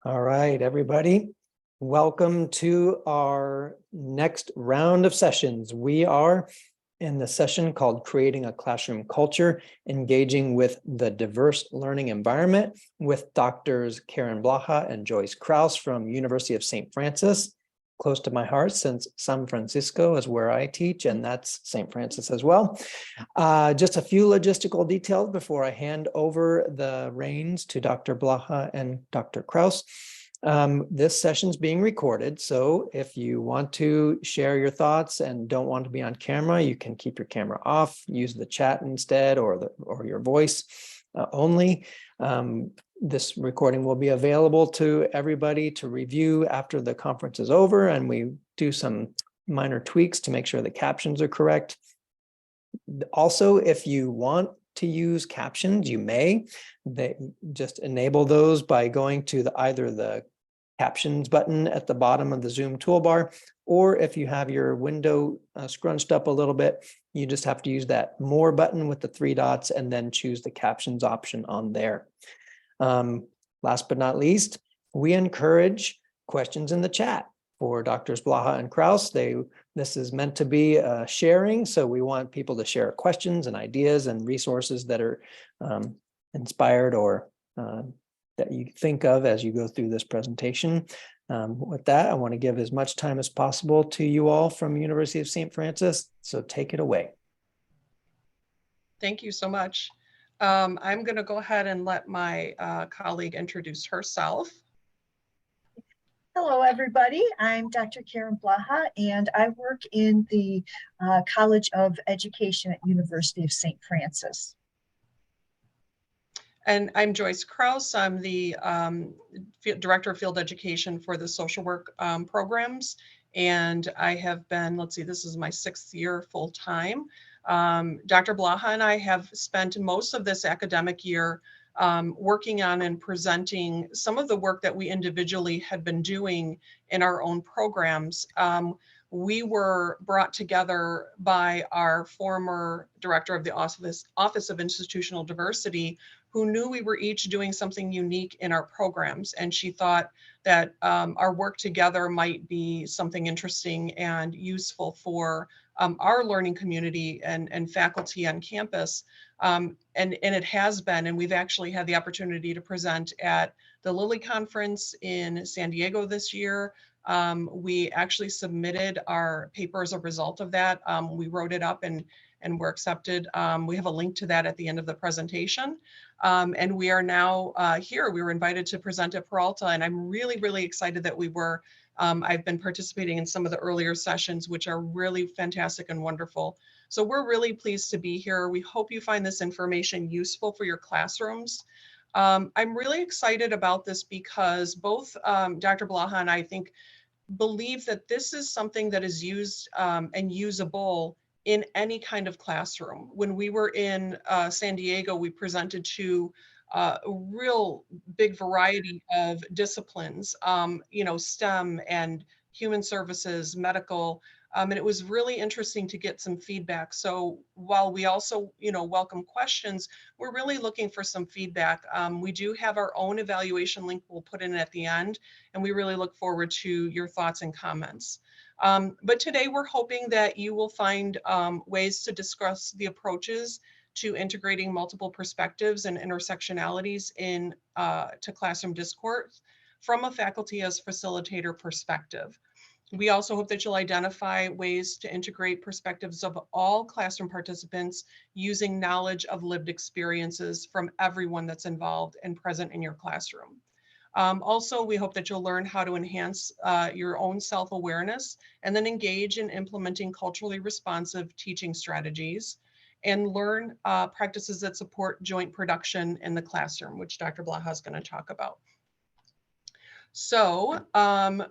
All right, everybody. Welcome to our next round of sessions. We are in the session called Creating a Classroom Culture, Engaging with the Diverse Learning Environment with Doctors Karen Blaha and Joyce Kraus from University of St. Francis. Close to my heart since San Francisco is where I teach, and that's St. Francis as well. Just a few logistical details before I hand over the reins to Dr. Blaha and Dr. Kraus. This session is being recorded, so if you want to share your thoughts and don't want to be on camera, you can keep your camera off, use the chat instead, or your voice only. This recording will be available to everybody to review after the conference is over, and we do some minor tweaks to make sure the captions are correct. Also, if you want to use captions, you may. They just enable those by going to either the captions button at the bottom of the Zoom toolbar, or if you have your window scrunched up a little bit, you just have to use that more button with the 3 dots and then choose the captions option on there. Last but not least, we encourage questions in the chat for Drs. Blaha and Kraus. This is meant to be sharing, so we want people to share questions and ideas and resources that are inspired or that you think of as you go through this presentation. With that, I want to give as much time as possible to you all from University of St. Francis, so take it away. Thank you so much. I'm going to go ahead and let my colleague introduce herself. Hello, everybody. I'm Dr. Karen Blaha, and I work in the College of Education at University of St. Francis. And I'm Joyce Kraus. I'm the Director of Field Education for the social work programs. And I have been, let's see, this is my 6th year full time. Dr. Blaha and I have spent most of this academic year working on and presenting some of the work that we individually had been doing in our own programs. We were brought together by our former director of the Office of Institutional Diversity, who knew we were each doing something unique in our programs. And she thought that our work together might be something interesting and useful for our learning community and faculty on campus. And it has been, and we've actually had the opportunity to present at the Lilly Conference in San Diego this year. We actually submitted our paper as a result of that. We wrote it up and were accepted. We have a link to that at the end of the presentation. And we are now here. We were invited to present at Peralta, and I'm really, really excited that we were. I've been participating in some of the earlier sessions, which are really fantastic and wonderful. So we're really pleased to be here. We hope you find this information useful for your classrooms. I'm really excited about this because both Dr. Blaha and I think believe that this is something that is used and usable in any kind of classroom. When we were in San Diego, we presented to a real big variety of disciplines, STEM and human services, medical, and it was really interesting to get some feedback. So while we also, welcome questions, we're really looking for some feedback. We do have our own evaluation link we'll put in at the end, and we really look forward to your thoughts and comments. But today we're hoping that you will find ways to discuss the approaches to integrating multiple perspectives and intersectionalities in to classroom discourse from a faculty as facilitator perspective. We also hope that you'll identify ways to integrate perspectives of all classroom participants using knowledge of lived experiences from everyone that's involved and present in your classroom. Also, we hope that you'll learn how to enhance your own self-awareness and then engage in implementing culturally responsive teaching strategies and learn practices that support joint production in the classroom, which Dr. Blaha is going to talk about. So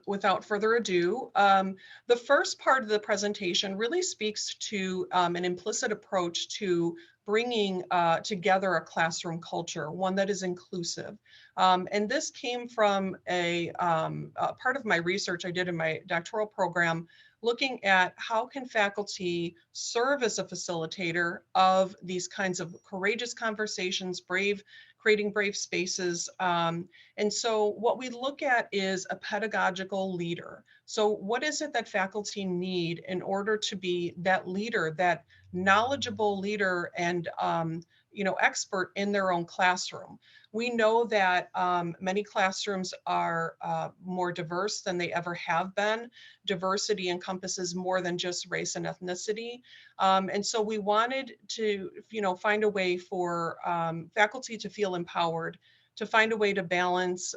without further ado, the first part of the presentation really speaks to an implicit approach to bringing together a classroom culture, one that is inclusive. And this came from a part of my research I did in my doctoral program, looking at how can faculty serve as a facilitator of these kinds of courageous conversations, creating brave spaces. And so what we look at is a pedagogical leader. So what is it that faculty need in order to be that leader, that knowledgeable leader and expert in their own classroom? We know that many classrooms are more diverse than they ever have been. Diversity encompasses more than just race and ethnicity. And so we wanted to, find a way for faculty to feel empowered, to find a way to balance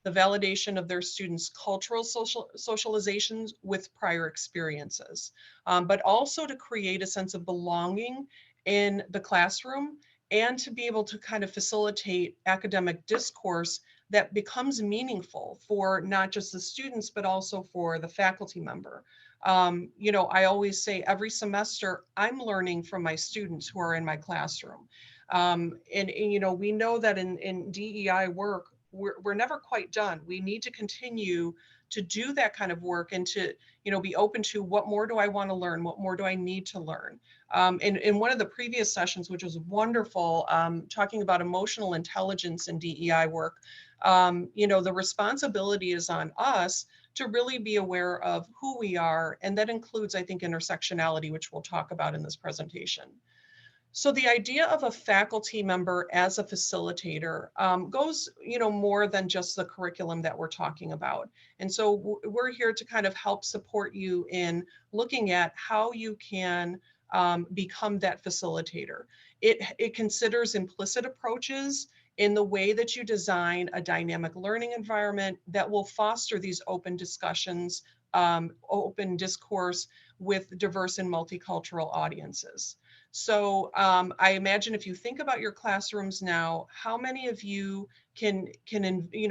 the validation of their students' cultural socializations with prior experiences, but also to create a sense of belonging in the classroom and to be able to kind of facilitate academic discourse that becomes meaningful for not just the students, but also for the faculty member. I always say every semester I'm learning from my students who are in my classroom. And we know that in DEI work, we're never quite done. We need to continue to do that kind of work and to, be open to what more do I want to learn? What more do I need to learn? In one of the previous sessions, which was wonderful, talking about emotional intelligence in DEI work, the responsibility is on us to really be aware of who we are. And that includes, I think, intersectionality, which we'll talk about in this presentation. So the idea of a faculty member as a facilitator goes, more than just the curriculum that we're talking about. And so we're here to kind of help support you in looking at how you can become that facilitator. It considers implicit approaches in the way that you design a dynamic learning environment that will foster these open discussions, open discourse with diverse and multicultural audiences. So I imagine if you think about your classrooms now, how many of you can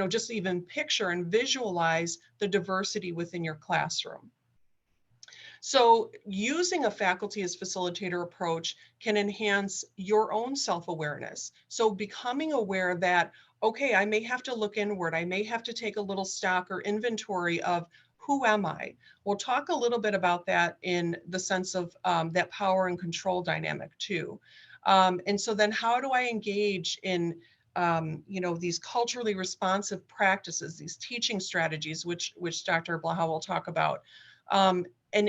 just even picture and visualize the diversity within your classroom? So using a faculty as facilitator approach can enhance your own self-awareness. So becoming aware that, okay, I may have to look inward. I may have to take a little stock or inventory of who am I? We'll talk a little bit about that in the sense of that power and control dynamic too. And so then how do I engage in these culturally responsive practices, these teaching strategies, which Dr. Blaha will talk about. And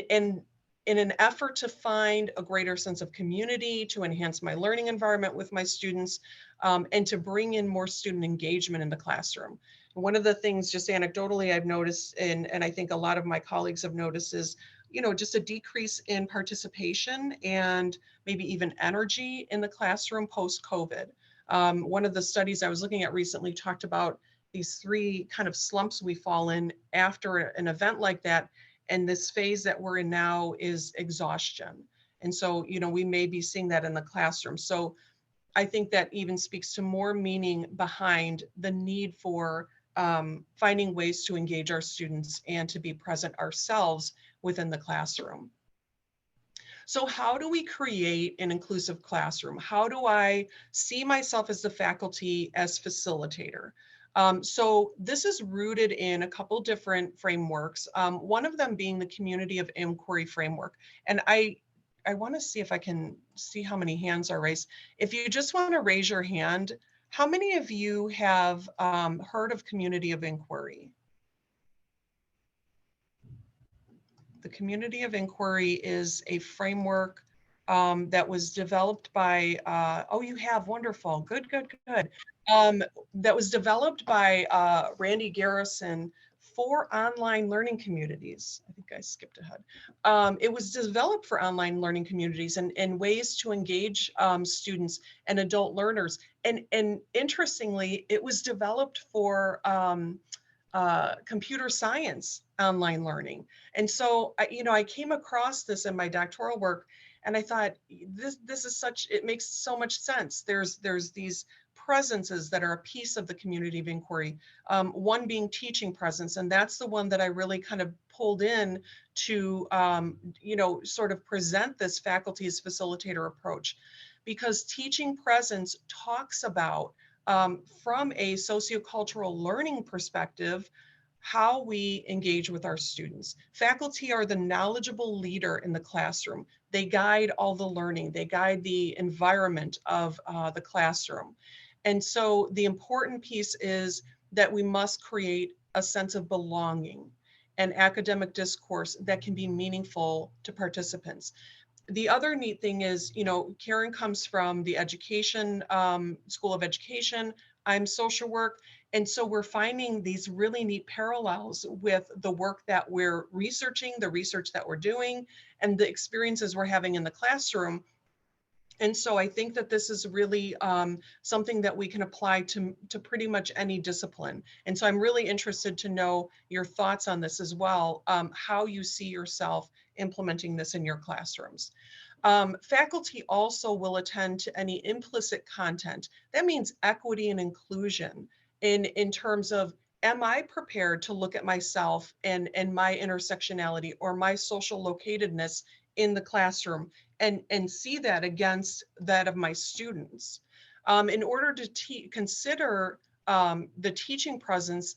in an effort to find a greater sense of community, to enhance my learning environment with my students, and to bring in more student engagement in the classroom. One of the things, just anecdotally, I've noticed, and I think a lot of my colleagues have noticed, is just a decrease in participation and maybe even energy in the classroom post-COVID. One of the studies I was looking at recently talked about these three kind of slumps we fall in after an event like that. And this phase that we're in now is exhaustion. And so, we may be seeing that in the classroom. So I think that even speaks to more meaning behind the need for finding ways to engage our students and to be present ourselves within the classroom. So how do we create an inclusive classroom? How do I see myself as the faculty as facilitator? So this is rooted in a couple different frameworks, one of them being the community of inquiry framework. And I want to see if I can see how many hands are raised. If you just want to raise your hand, how many of you have heard of community of inquiry? The community of inquiry is a framework that was developed by, oh, you have, wonderful, good, good, good. That was developed by Randy Garrison for online learning communities. I think I skipped ahead. It was developed for online learning communities and ways to engage students and adult learners. And interestingly, it was developed for computer science online learning. And so, I came across this in my doctoral work and I thought this is it makes so much sense. There's these presences that are a piece of the community of inquiry. One being teaching presence, and that's the one that I really kind of pulled in to, you know, sort of present this faculty as facilitator approach, because teaching presence talks about, from a sociocultural learning perspective, how we engage with our students. Faculty are the knowledgeable leader in the classroom. They guide all the learning. They guide the environment of the classroom. And so the important piece is that we must create a sense of belonging and academic discourse that can be meaningful to participants. The other neat thing is, you know, Karen comes from the education, School of Education. I'm social work. And so we're finding these really neat parallels with the work that we're researching, the research that we're doing, and the experiences we're having in the classroom. And so I think that this is really something that we can apply to pretty much any discipline. And so I'm really interested to know your thoughts on this as well, how you see yourself implementing this in your classrooms. Faculty also will attend to any implicit content. That means equity and inclusion in terms of, am I prepared to look at myself and my intersectionality or my social locatedness in the classroom and see that against that of my students? In order to consider the teaching presence,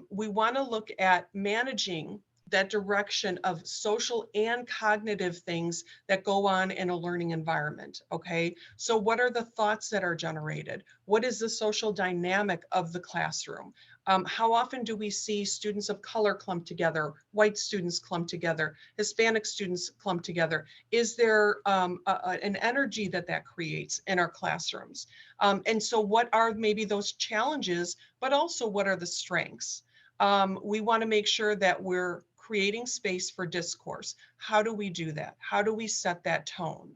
we want to look at managing that direction of social and cognitive things that go on in a learning environment, okay? So what are the thoughts that are generated? What is the social dynamic of the classroom? How often do we see students of color clump together, white students clump together, Hispanic students clump together? Is there an energy that creates in our classrooms? And so what are maybe those challenges, but also what are the strengths? We want to make sure that we're creating space for discourse. How do we do that? How do we set that tone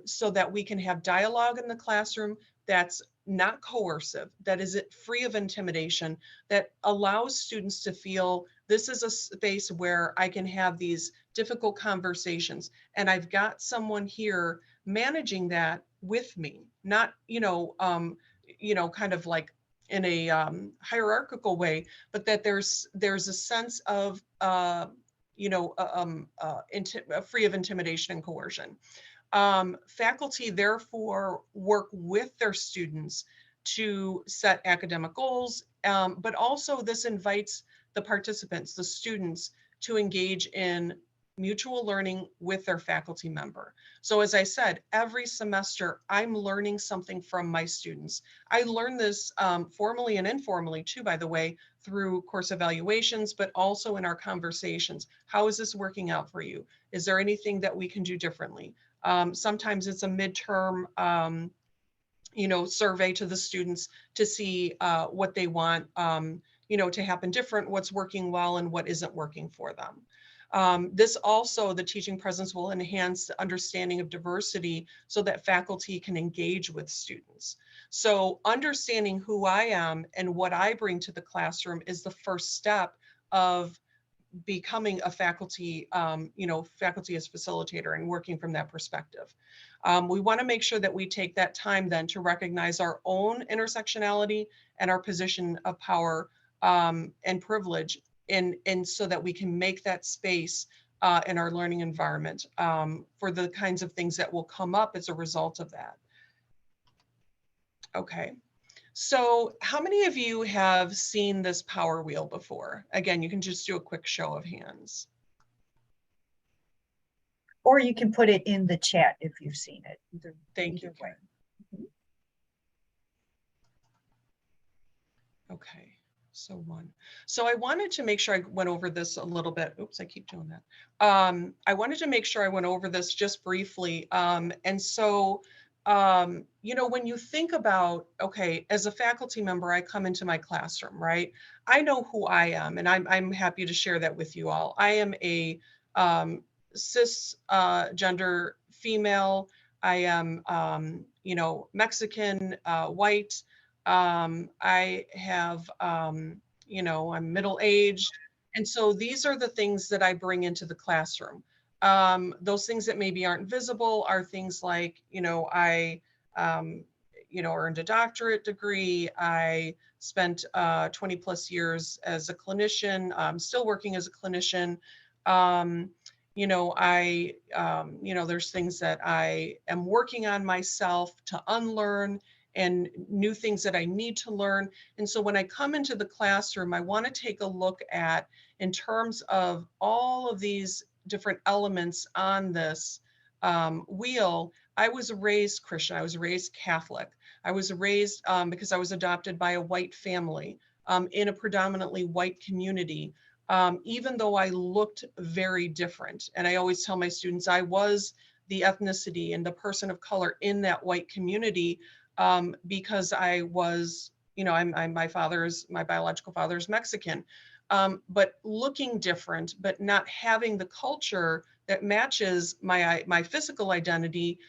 so that we can have dialogue in the classroom that's not coercive, that is free of intimidation, that allows students to feel this is a space where I can have these difficult conversations and I've got someone here managing that with me, not, kind of like in a hierarchical way, but that there's a sense of free of intimidation and coercion. Faculty therefore work with their students to set academic goals, but also this invites the participants, the students, to engage in mutual learning with their faculty member. So as I said, every semester I'm learning something from my students. I learn this formally and informally too, by the way, through course evaluations, but also in our conversations. How is this working out for you? Is there anything that we can do differently? Sometimes it's a midterm, survey to the students to see what they want, to happen different, what's working well and what isn't working for them. This also, the teaching presence will enhance the understanding of diversity so that faculty can engage with students. So understanding who I am and what I bring to the classroom is the first step of becoming a faculty, faculty as facilitator and working from that perspective. We want to make sure that we take that time then to recognize our own intersectionality and our position of power and privilege, and so that we can make that space in our learning environment for the kinds of things that will come up as a result of that. Okay. So how many of you have seen this power wheel before? Again, you can just do a quick show of hands. Or you can put it in the chat if you've seen it. Thank you, Karen. Okay, so one. So I wanted to make sure I went over this a little bit. Oops, I keep doing that. I wanted to make sure I went over this just briefly. And so, when you think about, okay, as a faculty member, I come into my classroom, right? I know who I am, and I'm happy to share that with you all. I am a cis gender female. I am, Mexican, white. I have, I'm middle-aged. And so these are the things that I bring into the classroom. Those things that maybe aren't visible are things like, I earned a doctorate degree. I spent 20 plus years as a clinician. I'm still working as a clinician. There's things that I am working on myself to unlearn and new things that I need to learn. And so when I come into the classroom, I want to take a look at, in terms of all of these different elements on this wheel. I was raised Christian. I was raised Catholic. I was raised because I was adopted by a white family in a predominantly white community. Even though I looked very different. And I always tell my students I was the ethnicity and the person of color in that white community because I was, my biological father is Mexican. But looking different, but not having the culture that matches my physical identity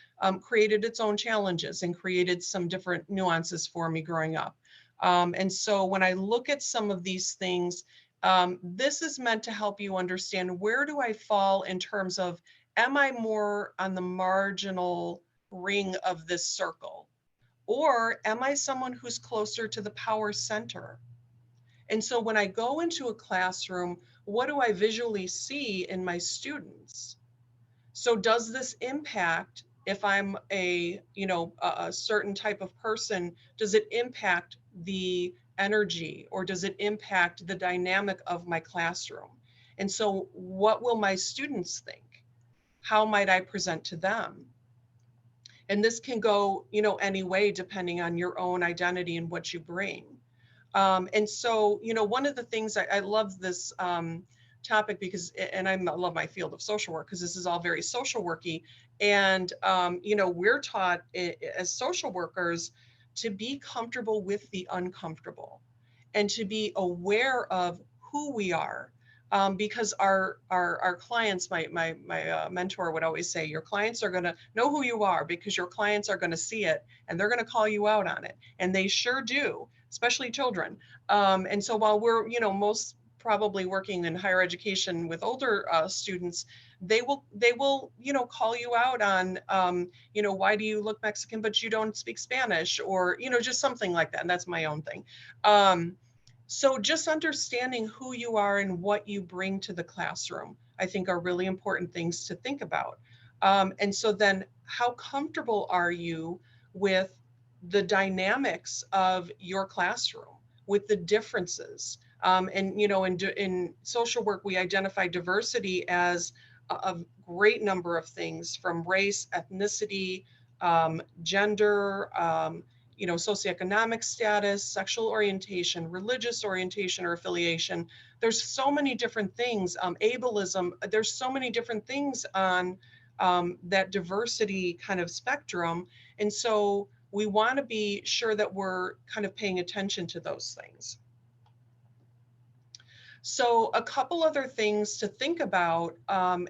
created its own challenges and created some different nuances for me growing up. And so when I look at some of these things, this is meant to help you understand, where do I fall in terms of, am I more on the marginal ring of this circle? Or am I someone who's closer to the power center? And so when I go into a classroom, what do I visually see in my students? So does this impact, if I'm a certain type of person, does it impact the energy, or does it impact the dynamic of my classroom? And so what will my students think? How might I present to them? And this can go, any way depending on your own identity and what you bring. And so, one of the things I love this topic because, and I love my field of social work because this is all very social worky. And, we're taught as social workers to be comfortable with the uncomfortable and to be aware of who we are. Because our clients, my mentor would always say, your clients are going to know who you are because your clients are going to see it and they're going to call you out on it. And they sure do, especially children. And so while we're, most probably working in higher education with older students, they will, call you out on, why do you look Mexican, but you don't speak Spanish, or, just something like that. And that's my own thing. So just understanding who you are and what you bring to the classroom, I think, are really important things to think about. And so then, how comfortable are you with the dynamics of your classroom, with the differences? And, in social work, we identify diversity as a great number of things, from race, ethnicity, gender, socioeconomic status, sexual orientation, religious orientation or affiliation. There's so many different things, ableism, there's so many different things on that diversity kind of spectrum. And so we want to be sure that we're kind of paying attention to those things. So a couple other things to think about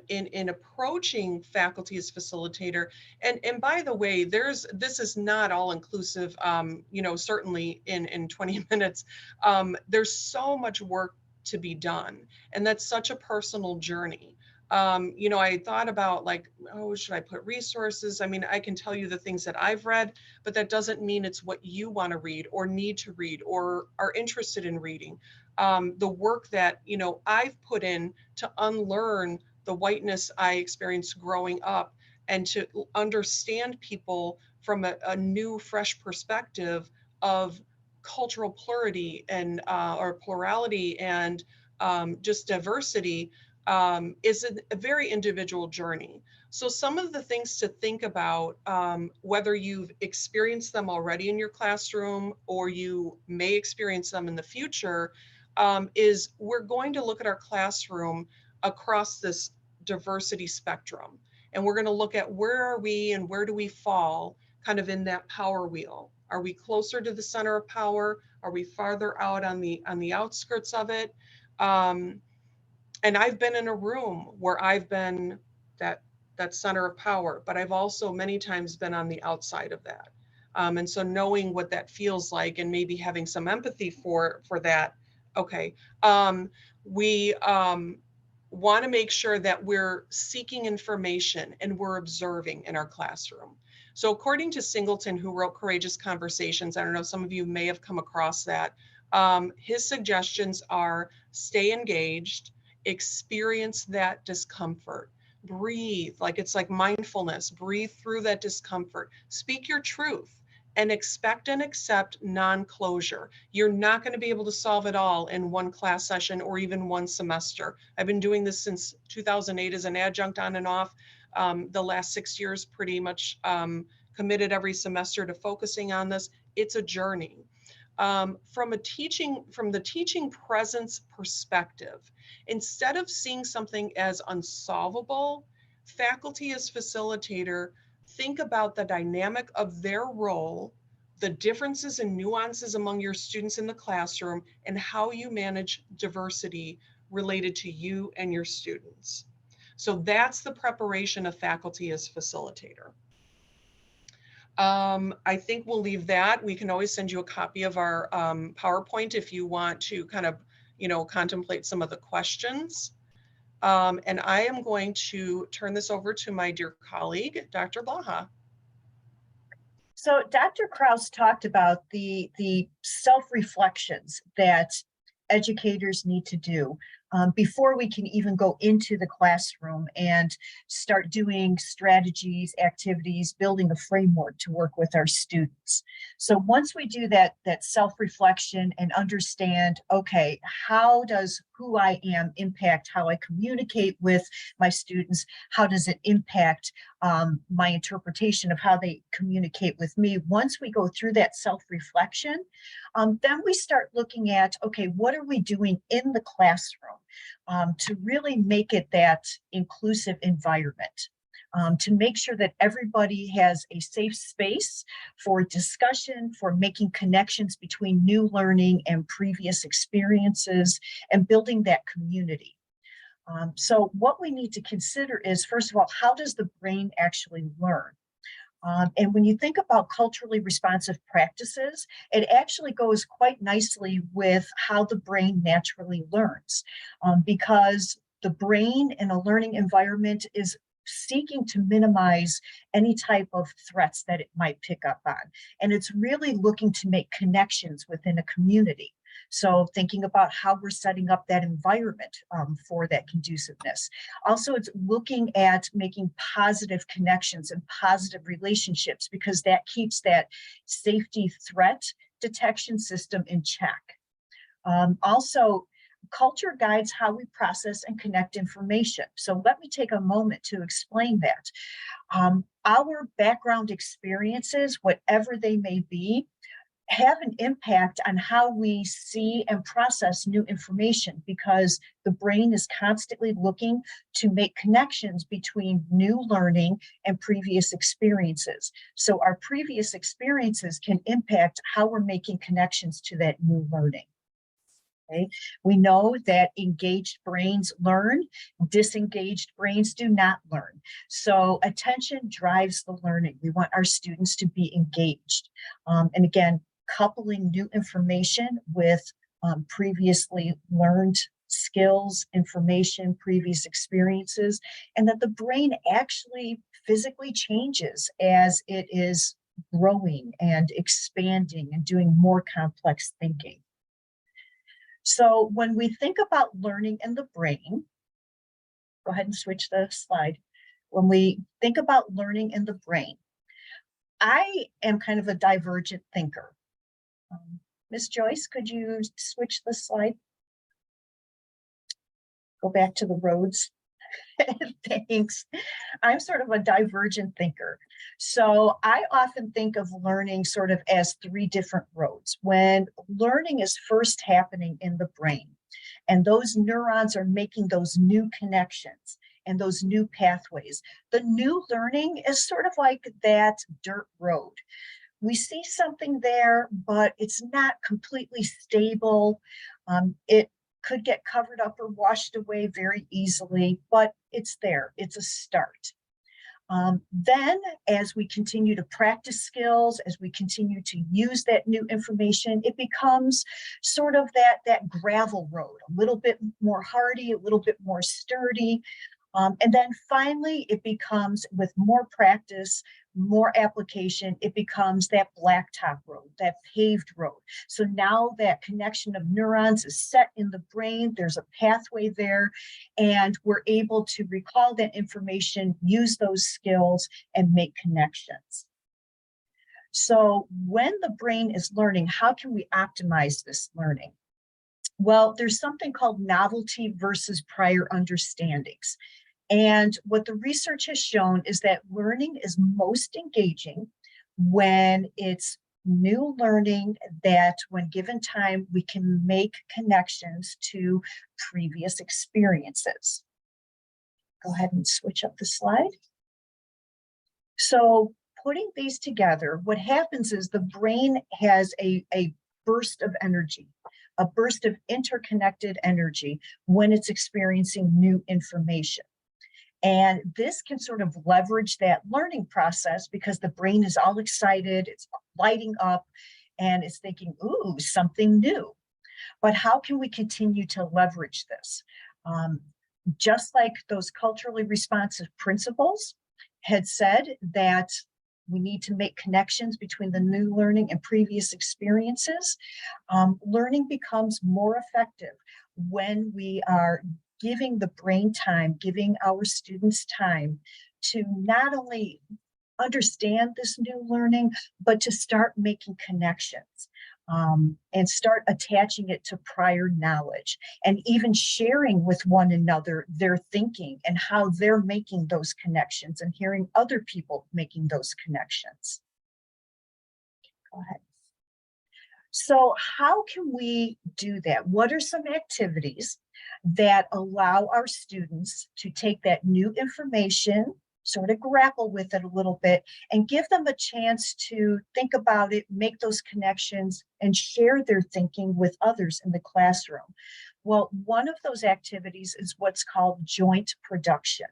in approaching faculty as facilitator. And by the way, this is not all inclusive, certainly in 20 minutes. There's so much work to be done. And that's such a personal journey. I thought about, like, oh, should I put resources? I mean, I can tell you the things that I've read, but that doesn't mean it's what you want to read or need to read or are interested in reading. The work that, I've put in to unlearn the whiteness I experienced growing up and to understand people from a new, fresh perspective of cultural plurality and or plurality and just diversity is a very individual journey. So some of the things to think about, whether you've experienced them already in your classroom or you may experience them in the future, is we're going to look at our classroom across this diversity spectrum. And we're going to look at, where are we and where do we fall kind of in that power wheel? Are we closer to the center of power? Are we farther out on the outskirts of it? And I've been in a room where I've been that center of power, but I've also many times been on the outside of that. And so knowing what that feels like and maybe having some empathy for that. Okay. We want to make sure that we're seeking information and we're observing in our classroom. So according to Singleton, who wrote Courageous Conversations, I don't know, some of you may have come across that. His suggestions are stay engaged, experience that discomfort, breathe, like it's like mindfulness, breathe through that discomfort, speak your truth, and expect and accept non-closure. You're not going to be able to solve it all in one class session or even one semester. I've been doing this since 2008 as an adjunct on and off. The last 6 years pretty much committed every semester to focusing on this. It's a journey. From the teaching presence perspective, instead of seeing something as unsolvable, faculty as facilitator, think about the dynamic of their role, the differences and nuances among your students in the classroom, and how you manage diversity related to you and your students. So that's the preparation of faculty as facilitator. I think we'll leave that. We can always send you a copy of our PowerPoint if you want to kind of, contemplate some of the questions. And I am going to turn this over to my dear colleague, Dr. Blaha. So Dr. Kraus talked about the self-reflections that educators need to do before we can even go into the classroom and start doing strategies, activities, building a framework to work with our students. So once we do that self-reflection and understand, okay, how does who I am impact how I communicate with my students? How does it impact my interpretation of how they communicate with me? Once we go through that self-reflection, then we start looking at, okay, what are we doing in the classroom to really make it that inclusive environment? To make sure that everybody has a safe space for discussion, for making connections between new learning and previous experiences, and building that community. So what we need to consider is, first of all, how does the brain actually learn? And when you think about culturally responsive practices, it actually goes quite nicely with how the brain naturally learns, because the brain in a learning environment is seeking to minimize any type of threats that it might pick up on. And it's really looking to make connections within a community. So thinking about how we're setting up that environment for that conduciveness. Also, it's looking at making positive connections and positive relationships, because that keeps that safety threat detection system in check. Also, culture guides how we process and connect information. So let me take a moment to explain that. Our background experiences, whatever they may be, have an impact on how we see and process new information, because the brain is constantly looking to make connections between new learning and previous experiences. So our previous experiences can impact how we're making connections to that new learning. Okay. We know that engaged brains learn, disengaged brains do not learn. So attention drives the learning. We want our students to be engaged. And again, coupling new information with previously learned skills, information, previous experiences, and that the brain actually physically changes as it is growing and expanding and doing more complex thinking. So when we think about learning in the brain, go ahead and switch the slide. When we think about learning in the brain, I am kind of a divergent thinker. Ms. Joyce, could you switch the slide? Go back to the roads. Thanks. I'm sort of a divergent thinker. So I often think of learning sort of as three different roads. When learning is first happening in the brain, and those neurons are making those new connections and those new pathways, the new learning is sort of like that dirt road. We see something there, but it's not completely stable. It could get covered up or washed away very easily, but it's there. It's a start. Then, as we continue to practice skills, as we continue to use that new information, it becomes sort of that gravel road, a little bit more hardy, a little bit more sturdy. And then finally, it becomes, with more practice, more application, it becomes that blacktop road, that paved road. So now that connection of neurons is set in the brain, there's a pathway there, and we're able to recall that information, use those skills, and make connections. So when the brain is learning, how can we optimize this learning? Well, there's something called novelty versus prior understandings. And what the research has shown is that learning is most engaging when it's new learning that, when given time, we can make connections to previous experiences. Go ahead and switch up the slide. So putting these together, what happens is the brain has a burst of energy, a burst of interconnected energy when it's experiencing new information. And this can sort of leverage that learning process because the brain is all excited, it's lighting up, and it's thinking, ooh, something new. But how can we continue to leverage this? Just like those culturally responsive principles had said that we need to make connections between the new learning and previous experiences, learning becomes more effective when we are giving the brain time, giving our students time to not only understand this new learning, but to start making connections and start attaching it to prior knowledge, and even sharing with one another their thinking and how they're making those connections, and hearing other people making those connections. Go ahead. So how can we do that? What are some activities that allow our students to take that new information, sort of grapple with it a little bit, and give them a chance to think about it, make those connections, and share their thinking with others in the classroom? Well, one of those activities is what's called joint production.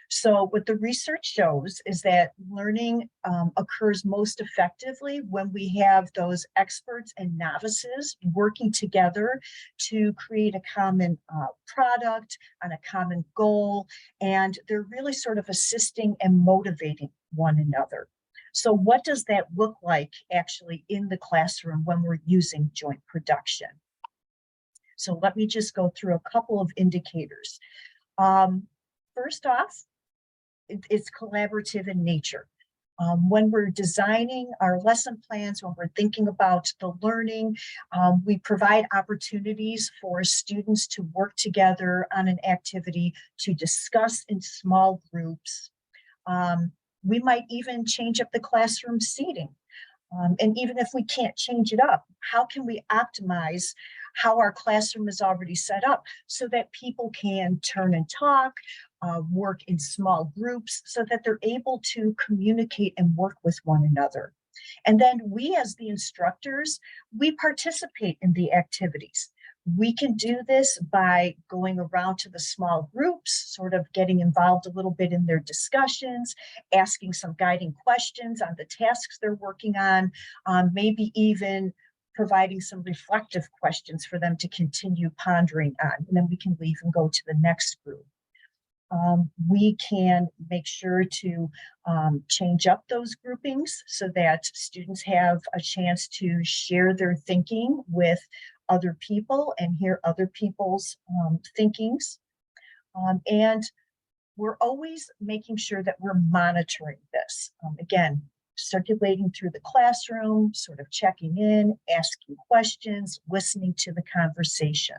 So what the research shows is that learning occurs most effectively when we have those experts and novices working together to create a common product on a common goal, and they're really sort of assisting and motivating one another. So what does that look like actually in the classroom when we're using joint production? So let me just go through a couple of indicators. First off, it's collaborative in nature. When we're designing our lesson plans, when we're thinking about the learning, we provide opportunities for students to work together on an activity, to discuss in small groups. We might even change up the classroom seating. And even if we can't change it up, how can we optimize how our classroom is already set up so that people can turn and talk, work in small groups, so that they're able to communicate and work with one another? And then we, as the instructors, we participate in the activities. We can do this by going around to the small groups, sort of getting involved a little bit in their discussions, asking some guiding questions on the tasks they're working on, maybe even providing some reflective questions for them to continue pondering on. And then we can leave and go to the next group. We can make sure to change up those groupings so that students have a chance to share their thinking with other people and hear other people's thinkings. And we're always making sure that we're monitoring this. Again, circulating through the classroom, sort of checking in, asking questions, listening to the conversation.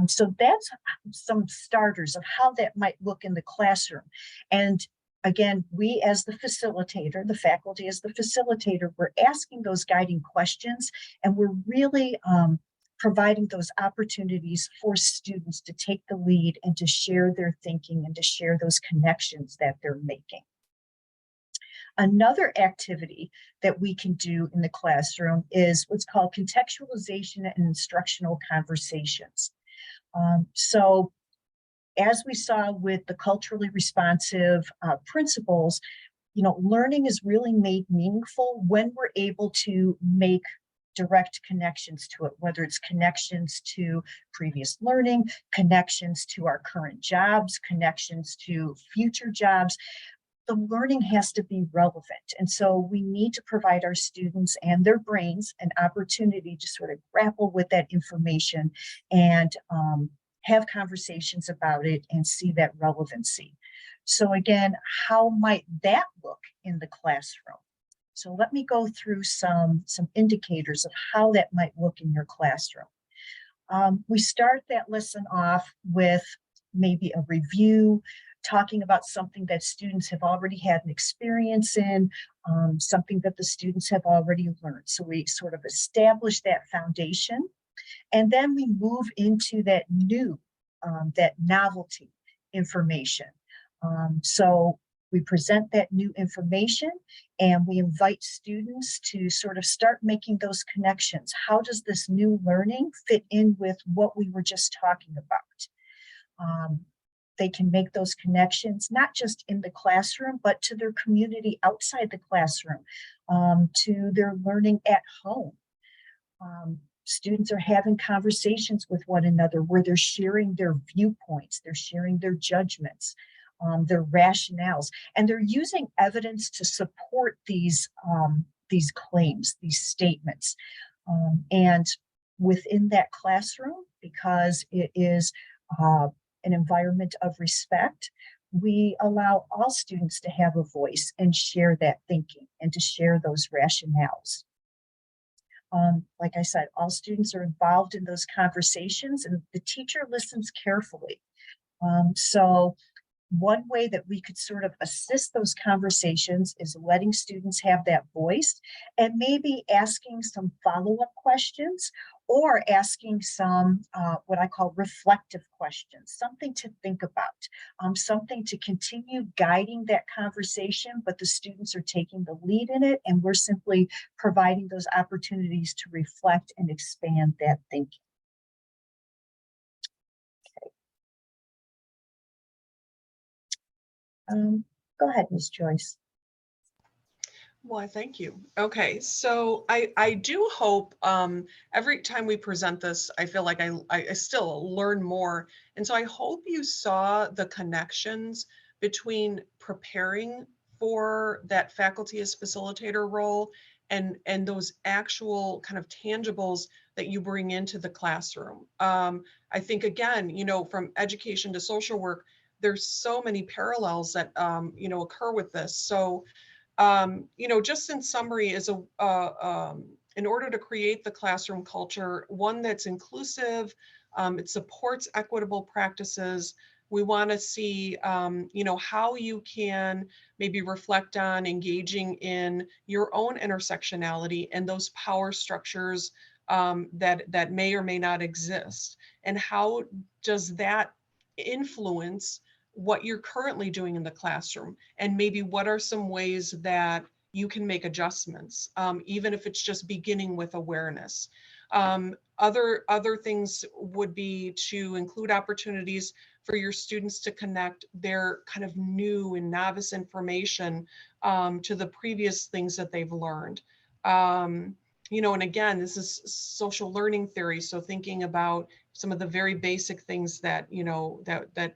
So that's some starters of how that might look in the classroom. And again, we as the facilitator, the faculty as the facilitator, we're asking those guiding questions, and we're really providing those opportunities for students to take the lead and to share their thinking and to share those connections that they're making. Another activity that we can do in the classroom is what's called contextualization and instructional conversations. So as we saw with the culturally responsive principles, learning is really made meaningful when we're able to make direct connections to it, whether it's connections to previous learning, connections to our current jobs, connections to future jobs. the learning has to be relevant. And so we need to provide our students and their brains an opportunity to sort of grapple with that information and have conversations about it and see that relevancy. So again, how might that look in the classroom? So let me go through some indicators of how that might look in your classroom. We start that lesson off with maybe a review, talking about something that students have already had an experience in, something that the students have already learned. So we sort of establish that foundation, and then we move into that new, that novelty information. So we present that new information and we invite students to sort of start making those connections. How does this new learning fit in with what we were just talking about? They can make those connections, not just in the classroom, but to their community outside the classroom, to their learning at home. Students are having conversations with one another where they're sharing their viewpoints, they're sharing their judgments, their rationales, and they're using evidence to support these claims, these statements. And within that classroom, because it is an environment of respect, we allow all students to have a voice and share that thinking and to share those rationales. Like I said, all students are involved in those conversations and the teacher listens carefully. So one way that we could sort of assist those conversations is letting students have that voice and maybe asking some follow-up questions or asking some what I call reflective questions, something to think about, something to continue guiding that conversation, but the students are taking the lead in it and we're simply providing those opportunities to reflect and expand that thinking. Go ahead, Ms. Joyce. Well, thank you. Okay, so I do hope every time we present this, I feel like I still learn more. And so I hope you saw the connections between preparing for that faculty as facilitator role and those actual kind of tangibles that you bring into the classroom. I think, again, you know, from education to social work, there's so many parallels that, you know, occur with this. So, you know, just in summary, is in order to create the classroom culture, one that's inclusive, it supports equitable practices. We want to see, you know, how you can maybe reflect on engaging in your own intersectionality and those power structures that may or may not exist, and how does that influence what you're currently doing in the classroom, and maybe what are some ways that you can make adjustments, even if it's just beginning with awareness. Other things would be to include opportunities for your students to connect their kind of new and novice information to the previous things that they've learned. You know, and again, this is social learning theory, so thinking about some of the very basic things that, you know, that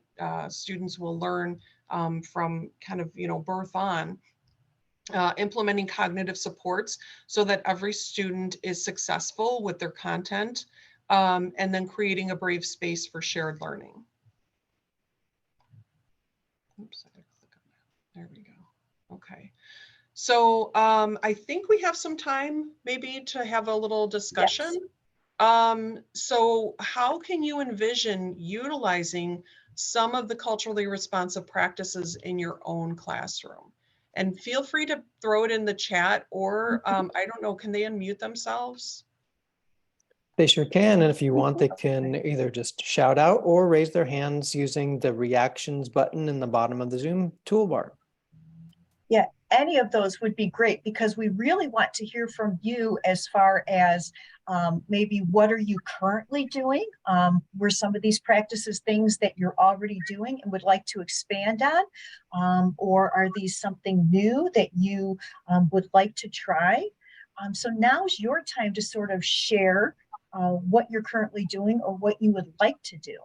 students will learn from kind of, you know, birth on. Implementing cognitive supports so that every student is successful with their content, and then creating a brave space for shared learning. Oops, I gotta click on that. There we go. Okay. So I think we have some time maybe to have a little discussion. Yes. So how can you envision utilizing some of the culturally responsive practices in your own classroom? And feel free to throw it in the chat, or I don't know, can they unmute themselves? They sure can. And if you want, they can either just shout out or raise their hands using the reactions button in the bottom of the Zoom toolbar. Yeah, any of those would be great because we really want to hear from you as far as maybe what are you currently doing? Were some of these practices things that you're already doing and would like to expand on? Or are these something new that you would like to try? So now's your time to sort of share what you're currently doing or what you would like to do.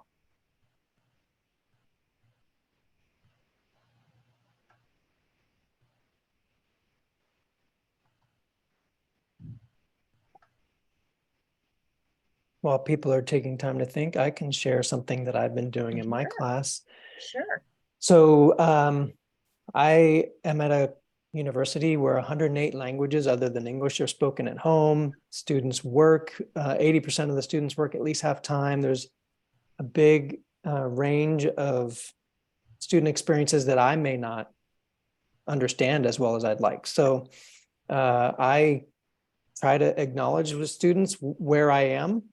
while people are taking time to think, I can share something that I've been doing in my Sure. class. Sure. So I am at a university where 108 languages other than English are spoken at home. Students work, 80% of the students work at least half time. There's a big range of student experiences that I may not understand as well as I'd like. So I try to acknowledge with students where I am.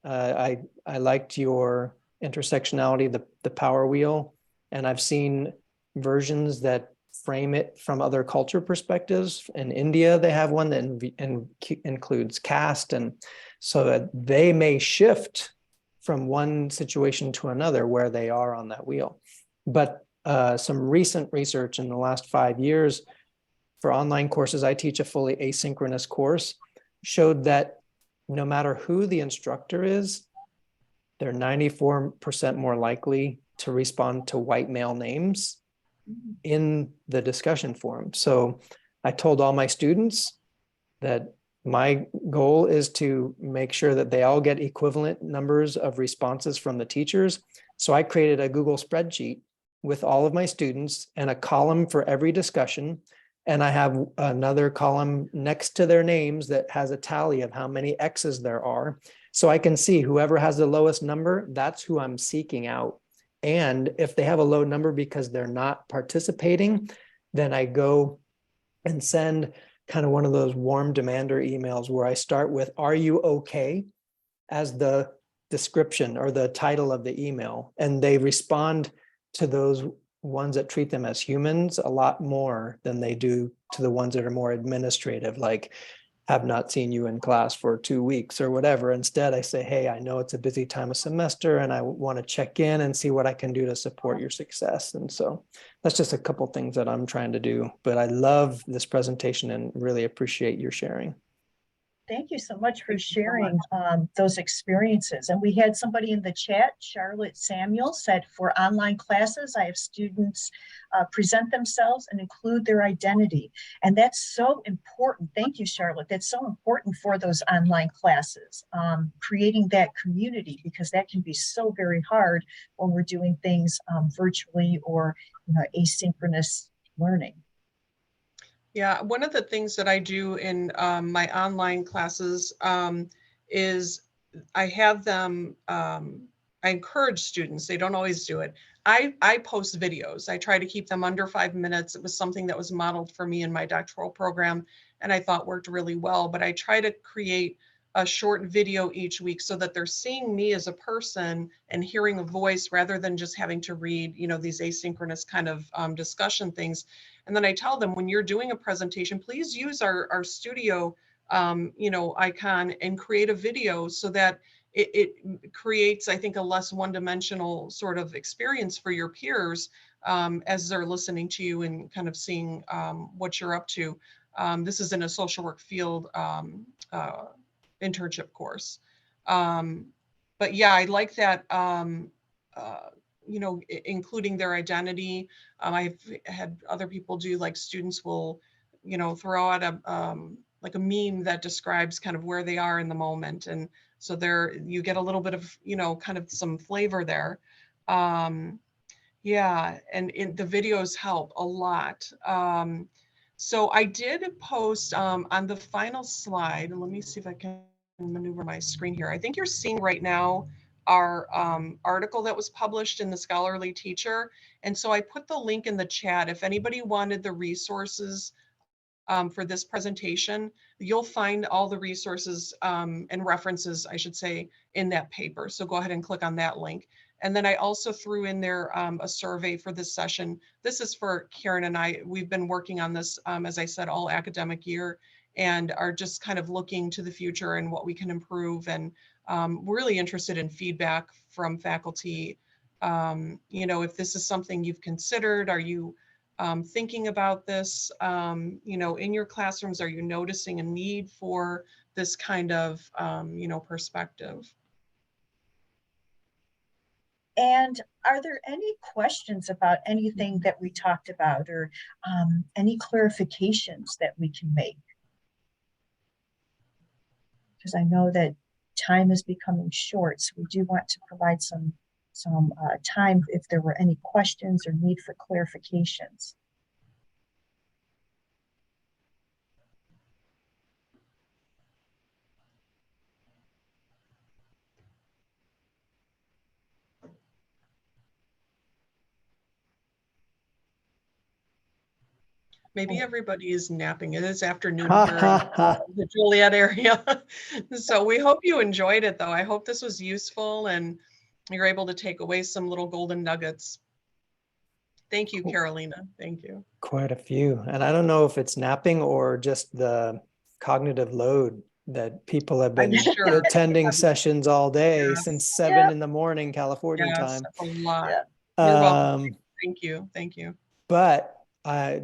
I liked your intersectionality, the power wheel, and I've seen versions that frame it from other culture perspectives. In India, they have one that includes caste, and so that they may shift from one situation to another where they are on that wheel. But some recent research in the last 5 years for online courses, I teach a fully asynchronous course, showed that no matter who the instructor is, they're 94% more likely to respond to white male names in the discussion forum. So I told all my students that my goal is to make sure that they all get equivalent numbers of responses from the teachers. So I created a Google spreadsheet with all of my students and a column for every discussion. And I have another column next to their names that has a tally of how many X's there are. So I can see whoever has the lowest number, that's who I'm seeking out. And if they have a low number because they're not participating, then I go and send kind of one of those warm demander emails where I start with, "Are you okay?" as the description or the title of the email. And they respond to those ones that treat them as humans a lot more than they do to the ones that are more administrative, like have not seen you in class for 2 weeks or whatever. Instead, I say, "Hey, I know it's a busy time of semester and I want to check in and see what I can do to support your success." And so that's just a couple things that I'm trying to do. But I love this presentation and really appreciate your sharing. Thank you so much for sharing those experiences. And we had somebody in the chat, Charlotte Samuel, said, "For online classes, I have students present themselves and include their identity." And that's so important. Thank you, Charlotte. That's so important for those online classes, creating that community, because that can be so very hard when we're doing things virtually or asynchronous learning. Yeah, one of the things that I do in my online classes is I have them, I encourage students, they don't always do it. I post videos. I try to keep them under 5 minutes. It was something that was modeled for me in my doctoral program and I thought worked really well, but I try to create a short video each week so that they're seeing me as a person and hearing a voice rather than just having to read, these asynchronous kind of discussion things. And then I tell them, when you're doing a presentation, please use our studio, icon and create a video so that it creates, I think, a less one-dimensional sort of experience for your peers as they're listening to you and kind of seeing what you're up to. This is in a social work field internship course. But yeah, I like that, including their identity. I've had other people do, like, students will, throw out like a meme that describes kind of where they are in the moment. And so you get a little bit of, kind of some flavor there. Yeah, and the videos help a lot. So I did post on the final slide, and let me see if I can maneuver my screen here. I think you're seeing right now our article that was published in the Scholarly Teacher. And so I put the link in the chat. If anybody wanted the resources for this presentation, you'll find all the resources and references, I should say, in that paper. So go ahead and click on that link. And then I also threw in there a survey for this session. This is for Karen and I. We've been working on this, as I said, all academic year, and are just kind of looking to the future and what we can improve. And we're really interested in feedback from faculty. If this is something you've considered, are you thinking about this, in your classrooms? Are you noticing a need for this kind of, perspective? And are there any questions about anything that we talked about, or any clarifications that we can make? Because I know that time is becoming short, so we do want to provide some time if there were any questions or need for clarifications. Maybe Oh. everybody is napping. It is afternoon Ha here in ha ha. the Joliet area. So we hope you enjoyed it, though. I hope this was useful and you're able to take away some little golden nuggets. Thank you, Cool. Carolina. Thank you. Quite a few. And I don't know if it's napping or just the cognitive load that people have been sure. attending sessions all day Yes. since 7 in the morning, California Yes, time. that's a lot. Yeah. You're welcome. Thank you. Thank you. But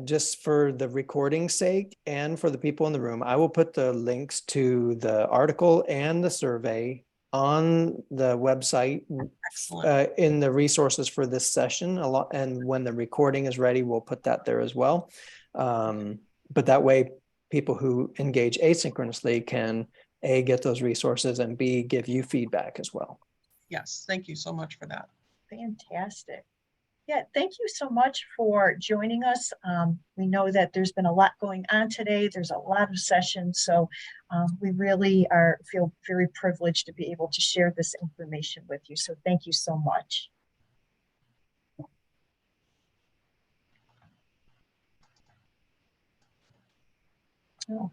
just for the recording's sake and for the people in the room, I will put the links to the article and the survey on the website Excellent. in the resources for this session a lot. And when the recording is ready, we'll put that there as well. But that way, people who engage asynchronously can A, get those resources, and B, give you feedback as well. Yes, thank you so much for that. Fantastic. Yeah, thank you so much for joining us. We know that there's been a lot going on today. There's a lot of sessions, so we really feel very privileged to be able to share this information with you. So thank you so much. Oh,